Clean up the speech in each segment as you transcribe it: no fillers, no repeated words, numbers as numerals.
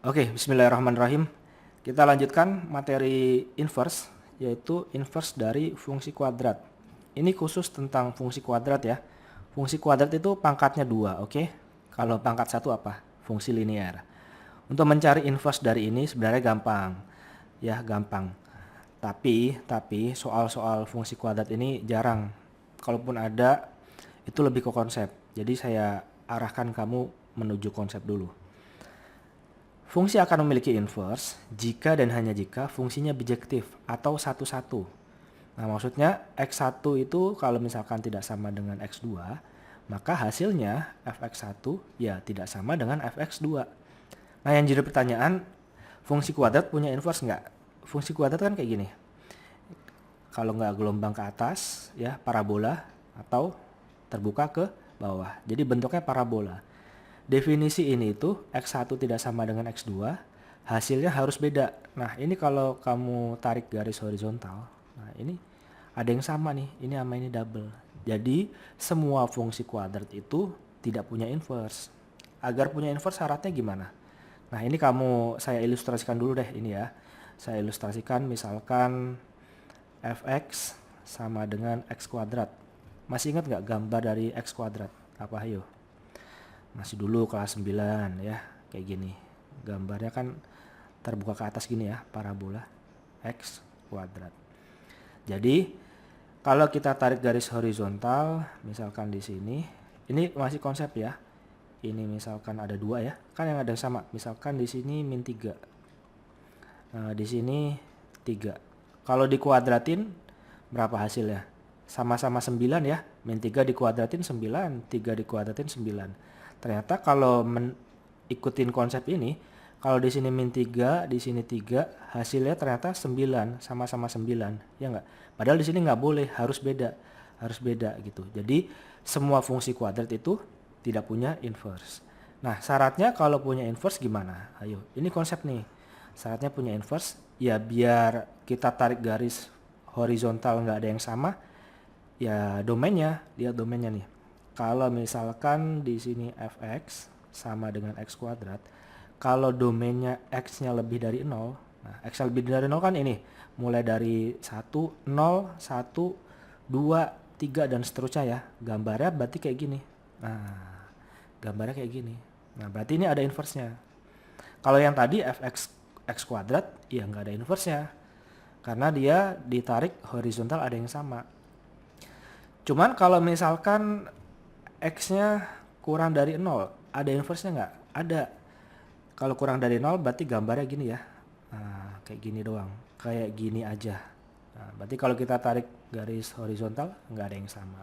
Oke, bismillahirrahmanirrahim. Kita lanjutkan materi inverse, yaitu inverse dari fungsi kuadrat. Ini khusus tentang fungsi kuadrat ya. Fungsi kuadrat itu pangkatnya 2, oke? Kalau pangkat 1 apa? Fungsi linear. Untuk mencari inverse dari ini sebenarnya gampang. Ya, gampang. Tapi soal-soal fungsi kuadrat ini jarang. Kalaupun ada, itu lebih ke konsep. Jadi saya arahkan kamu menuju konsep dulu. Fungsi akan memiliki inverse jika dan hanya jika fungsinya bijektif atau satu-satu. Nah, maksudnya x1 itu kalau misalkan tidak sama dengan x2, maka hasilnya fx1 ya tidak sama dengan fx2. Nah, yang jadi pertanyaan, fungsi kuadrat punya inverse nggak? Fungsi kuadrat kan kayak gini. Kalau nggak gelombang ke atas, ya parabola atau terbuka ke bawah. Jadi bentuknya parabola. Definisi ini itu X1 tidak sama dengan X2, hasilnya harus beda. Nah, ini kalau kamu tarik garis horizontal, nah ini ada yang sama nih, ini sama ini double. Jadi, semua fungsi kuadrat itu tidak punya inverse. Agar punya inverse syaratnya gimana? Nah, ini saya ilustrasikan dulu deh ini ya. Saya ilustrasikan misalkan fx sama dengan x kuadrat. Masih ingat nggak gambar dari x kuadrat? Apa ayo? Masih dulu kelas 9 ya, kayak gini. Gambarnya kan terbuka ke atas gini ya, parabola x kuadrat. Jadi, kalau kita tarik garis horizontal, misalkan di sini, ini masih konsep ya. Ini misalkan ada 2 ya, kan yang ada sama. Misalkan di sini min 3. Nah, di sini 3. Kalau dikuadratin, berapa hasilnya? Sama-sama 9 ya. Min 3 dikuadratin 9, 3 dikuadratin 9. Ternyata kalau ikutin konsep ini, kalau di sini min 3, di sini 3, hasilnya ternyata 9, sama-sama 9, ya enggak? Padahal di sini nggak boleh, harus beda gitu. Jadi semua fungsi kuadrat itu tidak punya inverse. Nah, syaratnya kalau punya inverse gimana? Ayo, ini konsep nih. Syaratnya punya inverse, ya biar kita tarik garis horizontal nggak ada yang sama, ya domainnya, lihat domainnya nih. Kalau misalkan di sini fx sama dengan x kuadrat, kalau domainnya x-nya lebih dari 0, nah x-nya lebih dari 0 kan ini, mulai dari 1, 0, 1, 2, 3 dan seterusnya ya. Gambarnya berarti kayak gini. Nah, gambarnya kayak gini. Nah, berarti ini ada inverse-nya. Kalau yang tadi fx x kuadrat, ya nggak ada inverse-nya. Karena dia ditarik horizontal ada yang sama. Cuman kalau misalkan x-nya kurang dari 0, ada inverse-nya nggak? Ada. Kalau kurang dari 0 berarti gambarnya gini ya. Nah, kayak gini doang. Kayak gini aja. Nah, berarti kalau kita tarik garis horizontal nggak ada yang sama.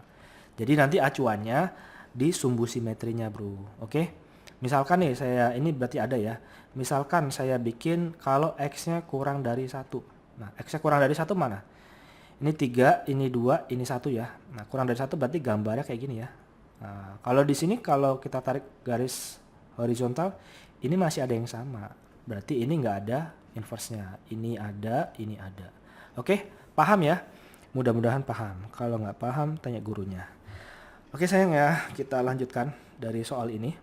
Jadi nanti acuannya di sumbu simetrinya bro. Oke? Misalkan nih ini berarti ada ya. Misalkan saya bikin kalau x-nya kurang dari 1. Nah, x-nya kurang dari 1 mana? Ini 3, ini 2, ini 1 ya. Nah, kurang dari 1 berarti gambarnya kayak gini ya. Nah, kalau di sini kalau kita tarik garis horizontal, ini masih ada yang sama. Berarti ini nggak ada inverse-nya. Ini ada, ini ada. Oke, paham ya? Mudah-mudahan paham. Kalau nggak paham, tanya gurunya. Oke sayang ya, kita lanjutkan dari soal ini.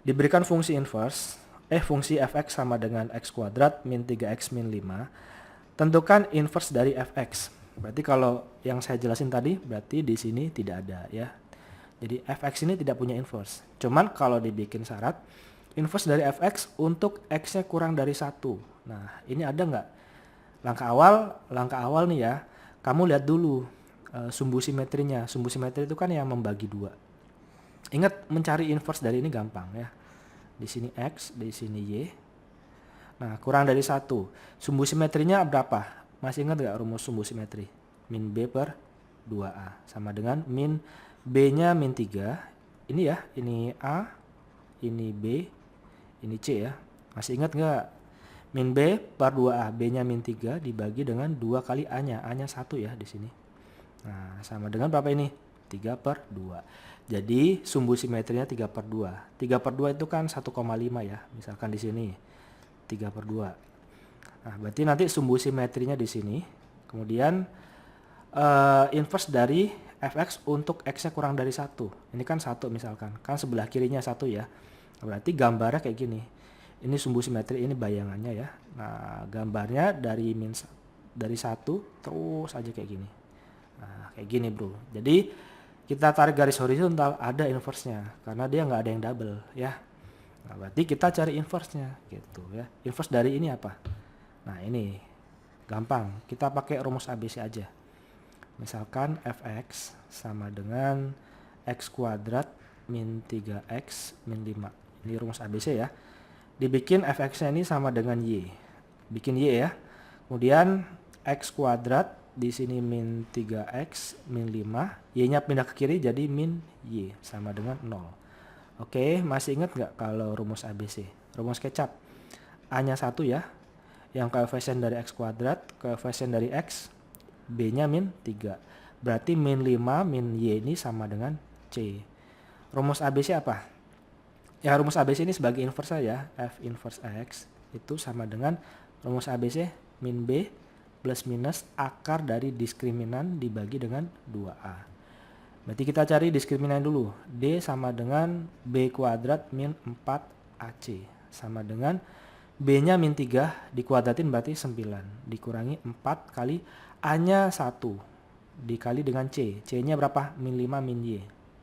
Diberikan fungsi inverse, fungsi fx sama dengan x kuadrat min 3x min 5. Tentukan inverse dari fx. Berarti kalau yang saya jelasin tadi, berarti di sini tidak ada ya. Jadi fx ini tidak punya inverse. Cuman kalau dibikin syarat, inverse dari fx untuk x-nya kurang dari 1. Nah, ini ada nggak? Langkah awal nih ya, kamu lihat dulu sumbu simetrinya. Sumbu simetri itu kan yang membagi 2. Ingat, mencari inverse dari ini gampang ya. Di sini x, di sini y. Nah, kurang dari 1. Sumbu simetrinya berapa? Masih ingat nggak rumus sumbu simetri? Min b per 2a. Sama dengan min B-nya min 3, ini ya, ini A, ini B, ini C ya. Masih ingat nggak? Min B per 2A, B-nya min 3 dibagi dengan 2 kali A-nya. A-nya 1 ya di sini. Nah, sama dengan berapa ini? 3 per 2. Jadi, sumbu simetrinya 3 per 2. 3 per 2 itu kan 1,5 ya. Misalkan di sini, 3 per 2. Nah, berarti nanti sumbu simetrinya di sini. Kemudian, inverse dari fx untuk x-nya kurang dari 1. Ini kan 1 misalkan. Kan sebelah kirinya 1 ya. Berarti gambarnya kayak gini. Ini sumbu simetri, ini bayangannya ya. Nah, gambarnya dari dari 1 terus aja kayak gini. Nah, kayak gini bro. Jadi kita tarik garis horizontal, ada inverse-nya karena dia nggak ada yang double ya. Nah, berarti kita cari inverse-nya gitu ya. Inverse dari ini apa? Nah, ini gampang. Kita pakai rumus ABC aja. Misalkan fx sama dengan x kuadrat min 3x min 5. Ini rumus ABC ya. Dibikin fx-nya ini sama dengan y. Bikin y ya. Kemudian x kuadrat di sini min 3x min 5, y-nya pindah ke kiri jadi min y sama dengan 0. Oke, masih ingat nggak kalau rumus ABC? Rumus kecap. A-nya 1 ya, yang koefisien dari x kuadrat, koefisien dari x, b-nya min 3. Berarti min 5 min y ini sama dengan c. Rumus ABC apa? Ya, rumus ABC ini sebagai inverse saja, f inverse x itu sama dengan rumus ABC min b plus minus akar dari diskriminan dibagi dengan 2A. Berarti kita cari diskriminan dulu. D sama dengan B kuadrat min 4AC. Sama dengan B-nya min 3 dikuadratin berarti 9. Dikurangi 4 kali A-nya 1. Dikali dengan C. C-nya berapa? Min 5 min Y.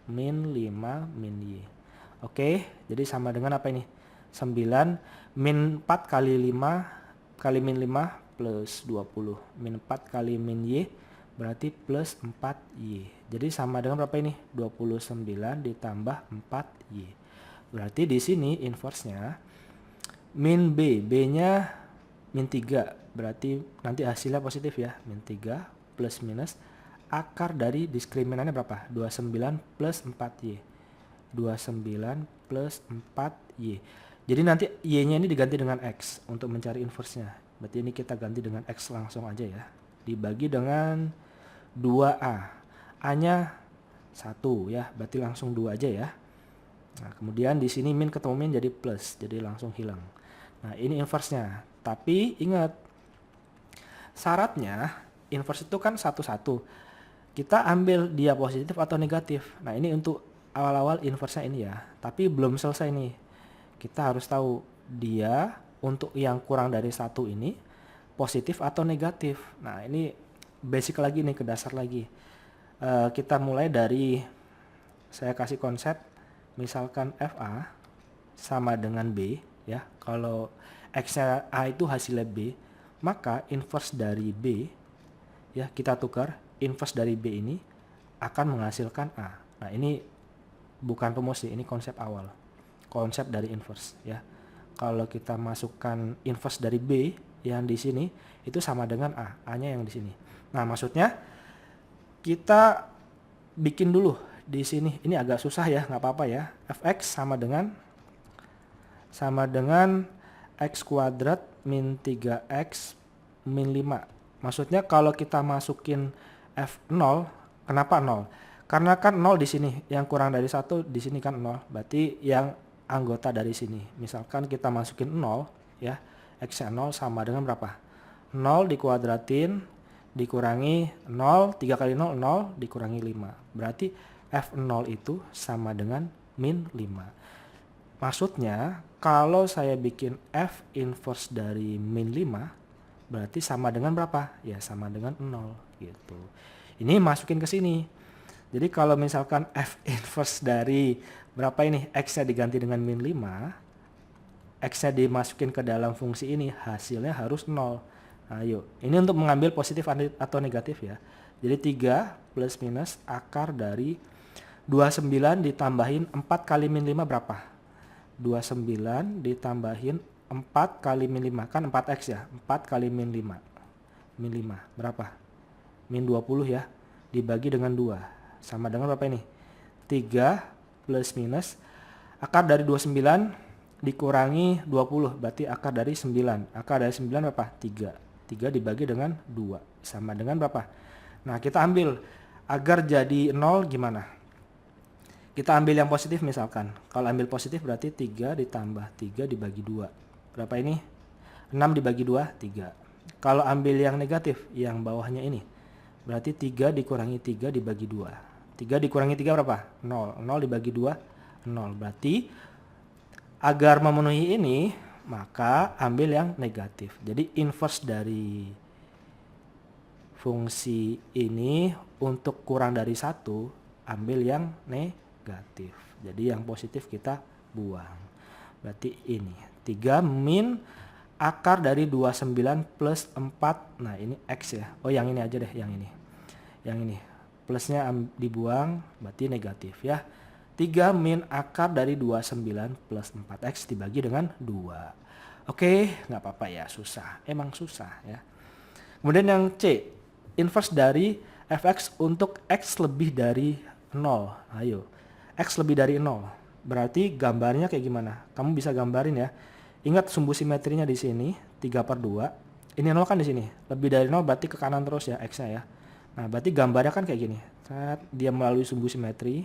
Min 5 min Y. Oke, jadi sama dengan apa ini? 9 min 4 kali 5 kali min 5 plus 20. Min 4 kali min Y berarti plus 4Y. Jadi sama dengan berapa ini? 29 ditambah 4Y. Berarti di sini inverse-nya min B. B-nya min 3. Berarti nanti hasilnya positif ya. Min 3 plus minus akar dari diskriminannya berapa? 29 plus 4Y. 29 plus 4Y. Jadi nanti Y-nya ini diganti dengan X untuk mencari inverse-nya. Berarti ini kita ganti dengan X langsung aja ya. Dibagi dengan 2A. A-nya 1 ya, berarti langsung 2 aja ya. Nah, kemudian di sini min ketemu min jadi plus, jadi langsung hilang. Nah, ini inverse-nya. Tapi ingat, syaratnya inverse itu kan 1-1. Kita ambil dia positif atau negatif. Nah, ini untuk awal-awal inverse-nya ini ya. Tapi belum selesai nih. Kita harus tahu dia untuk yang kurang dari 1 ini positif atau negatif. Nah, ini basic lagi nih, ke dasar lagi. Kita mulai dari, saya kasih konsep, misalkan FA sama dengan B ya. Kalau X-nya A itu hasilnya B, maka inverse dari B ya, kita tukar, inverse dari B ini akan menghasilkan A. Nah, ini bukan rumus sih, ini konsep awal. Konsep dari inverse ya. Kalau kita masukkan inverse dari B yang di sini itu sama dengan A, A-nya yang di sini. Nah, maksudnya kita bikin dulu di sini. Ini agak susah ya, nggak apa-apa ya. Fx sama dengan x kuadrat min 3x min 5. Maksudnya kalau kita masukin F0, kenapa 0? Karena kan 0 di sini, yang kurang dari 1 di sini kan 0. Berarti yang anggota dari sini. Misalkan kita masukin 0 ya. X-nya 0 sama dengan berapa? 0 dikuadratin dikurangi 0, 3 kali 0, 0 dikurangi 5. Berarti F0 itu sama dengan min 5. Maksudnya kalau saya bikin F inverse dari min 5, berarti sama dengan berapa? Ya sama dengan 0 gitu. Ini masukin ke sini. Jadi kalau misalkan F inverse dari berapa ini? X-nya diganti dengan min 5, X-nya dimasukin ke dalam fungsi ini, hasilnya harus 0. Ayo, ini untuk mengambil positif atau negatif ya. Jadi 3 plus minus akar dari 29 ditambahin 4 kali min 5 berapa? 29 ditambahin 4 kali min 5, kan 4x ya. 4 kali min 5. Min 5 berapa? Min 20 ya. Dibagi dengan 2. Sama dengan berapa ini? 3 plus minus akar dari 29 dikurangi 20, berarti akar dari 9. Akar dari 9 berapa? 3. 3 dibagi dengan 2 sama dengan berapa? Nah, kita ambil agar jadi 0 gimana? Kita ambil yang positif misalkan. Kalau ambil positif berarti 3 ditambah 3 dibagi 2. Berapa ini? 6 dibagi 2, 3. Kalau ambil yang negatif, yang bawahnya ini, berarti 3 dikurangi 3 dibagi 2. 3 dikurangi 3 berapa? 0. 0 dibagi 2, 0. Berarti agar memenuhi ini, maka ambil yang negatif. Jadi inverse dari fungsi ini untuk kurang dari 1, ambil yang negatif. Jadi yang positif kita buang. Berarti ini 3 min akar dari 29 plus 4. Nah ini X ya. Oh yang ini aja deh, yang ini. Yang ini. Plusnya dibuang, berarti negatif ya. 3 min akar dari 29 plus 4X dibagi dengan 2. Oke, nggak apa-apa ya, susah. Emang susah ya. Kemudian yang C, inverse dari fx untuk x lebih dari 0. Ayo, x lebih dari 0. Berarti gambarnya kayak gimana? Kamu bisa gambarin ya. Ingat sumbu simetrinya di sini 3/2. Ini 0 kan di sini. Lebih dari 0 berarti ke kanan terus ya x-nya ya. Nah, berarti gambarnya kan kayak gini. Saat dia melalui sumbu simetri.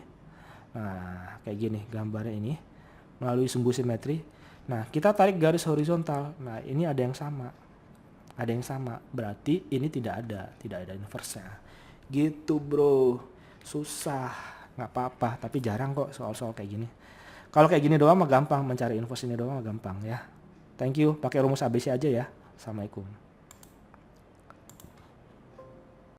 Nah, kayak gini gambarnya ini. Melalui sumbu simetri. Nah, kita tarik garis horizontal. Nah, ini ada yang sama. Ada yang sama. Berarti ini tidak ada inverse-nya. Gitu, bro. Susah. Nggak apa-apa, tapi jarang kok soal-soal kayak gini. Kalau kayak gini doang mah gampang, mencari inverse ini doang mah gampang ya. Thank you, pakai rumus ABC aja ya. Assalamualaikum.